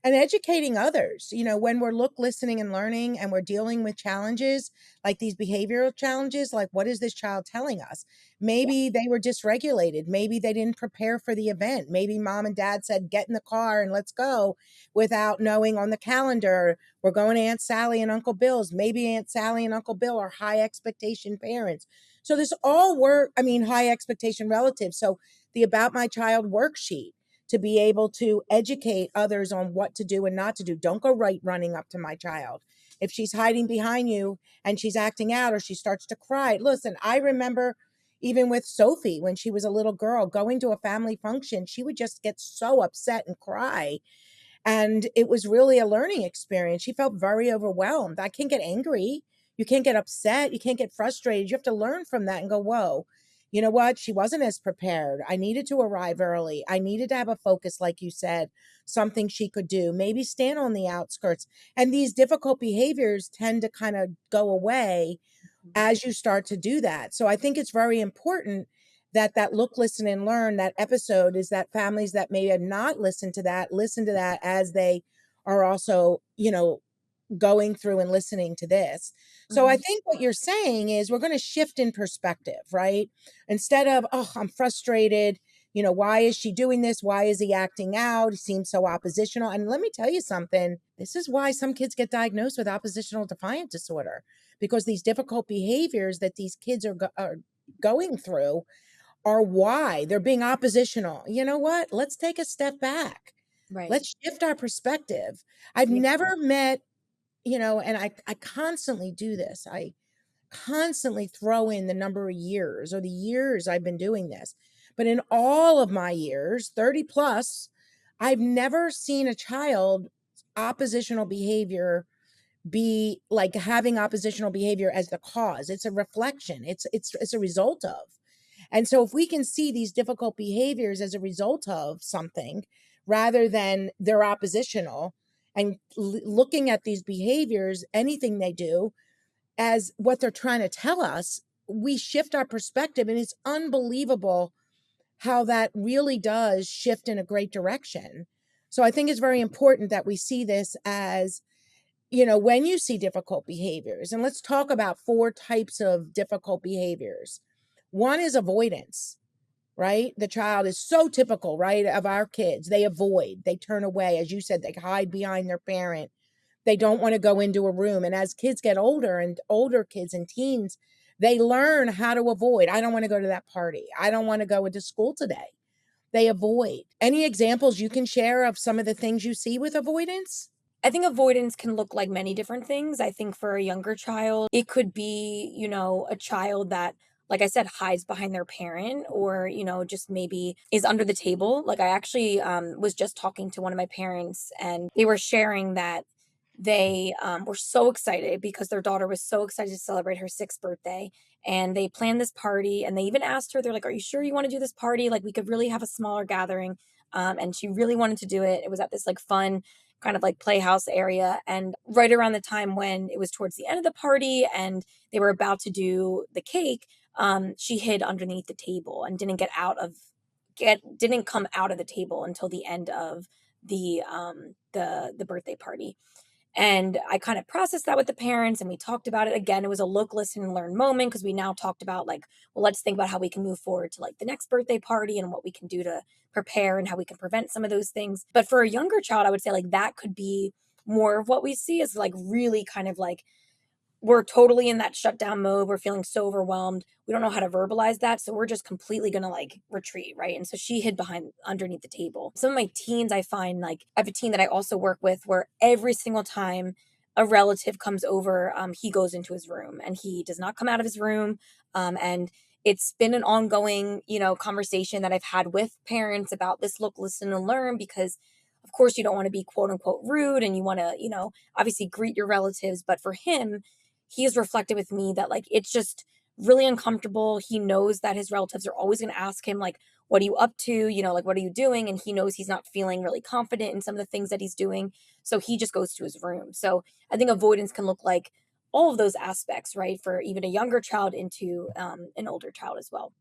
and educating others. When we're listening and learning and we're dealing with challenges like these behavioral challenges, like what is this child telling us? Yeah. Maybe they were dysregulated. Maybe they didn't prepare for the event. Maybe mom and dad said, get in the car and let's go, without knowing on the calendar, we're going to Aunt Sally and Uncle Bill's. Maybe Aunt Sally and Uncle Bill are high expectation parents. So this all high expectation relatives. So the About My Child worksheet, to be able to educate others on what to do and not to do. Don't go running up to my child. If she's hiding behind you and she's acting out or she starts to cry, listen, I remember even with Sophie when she was a little girl going to a family function, she would just get so upset and cry. And it was really a learning experience. She felt very overwhelmed. I can't get angry. You can't get upset. You can't get frustrated. You have to learn from that and go, whoa, you know what? She wasn't as prepared. I needed to arrive early. I needed to have a focus, like you said, something she could do, maybe stand on the outskirts. And these difficult behaviors tend to kind of go away as you start to do that. So I think it's very important that look, listen, and learn, that episode, is that families that may have not listened to that, listen to that as they are also, going through and listening to this. So I Mhm. think what you're saying is we're going to shift in perspective, right? Instead of, oh, I'm frustrated. Why is she doing this? Why is he acting out? He seems so oppositional. And let me tell you something. This is why some kids get diagnosed with oppositional defiant disorder, because these difficult behaviors that these kids are going through are why they're being oppositional. You know what? Let's take a step back. Right. Let's shift our perspective. I've Yeah. never met, and I constantly do this. I constantly throw in the number of years or the years I've been doing this. But in all of my years, 30 plus, I've never seen a child oppositional behavior be like having oppositional behavior as the cause. It's a reflection. It's a result of. And so if we can see these difficult behaviors as a result of something rather than they're oppositional, and looking at these behaviors, anything they do, as what they're trying to tell us, we shift our perspective. And it's unbelievable how that really does shift in a great direction. So I think it's very important that we see this as, when you see difficult behaviors, and let's talk about four types of difficult behaviors. One is avoidance, right? The child is so typical, right, of our kids. They avoid, they turn away. As you said, they hide behind their parent. They don't want to go into a room. And as kids get older, and older kids and teens, they learn how to avoid. I don't want to go to that party. I don't want to go into school today. They avoid. Any examples you can share of some of the things you see with avoidance? I think avoidance can look like many different things. I think for a younger child, it could be, a child that, like I said, hides behind their parent or, just maybe is under the table. Like I actually was just talking to one of my parents and they were sharing that they were so excited because their daughter was so excited to celebrate her sixth birthday. And they planned this party and they even asked her, they're like, are you sure you want to do this party? Like we could really have a smaller gathering. And she really wanted to do it. It was at this like fun kind of like playhouse area. And right around the time when it was towards the end of the party and they were about to do the cake, she hid underneath the table and didn't come out of the table until the end of the birthday party. And I kind of processed that with the parents and we talked about it again. It was a look, listen, and learn moment because we now talked about like, well, let's think about how we can move forward to like the next birthday party and what we can do to prepare and how we can prevent some of those things. But for a younger child, I would say like that could be more of what we see is like really kind of like we're totally in that shutdown mode. We're feeling so overwhelmed. We don't know how to verbalize that. So we're just completely going to like retreat. Right. And so she hid behind underneath the table. Some of my teens, I find like I have a teen that I also work with where every single time a relative comes over, he goes into his room and he does not come out of his room. And it's been an ongoing, conversation that I've had with parents about this look, listen, and learn because of course you don't want to be quote unquote rude and you want to, obviously greet your relatives. But for him, he has reflected with me that like it's just really uncomfortable. He knows that his relatives are always going to ask him like what are you up to? Like what are you doing? And he knows he's not feeling really confident in some of the things that he's doing. So he just goes to his room. So I think avoidance can look like all of those aspects, right? For even a younger child into an older child as well.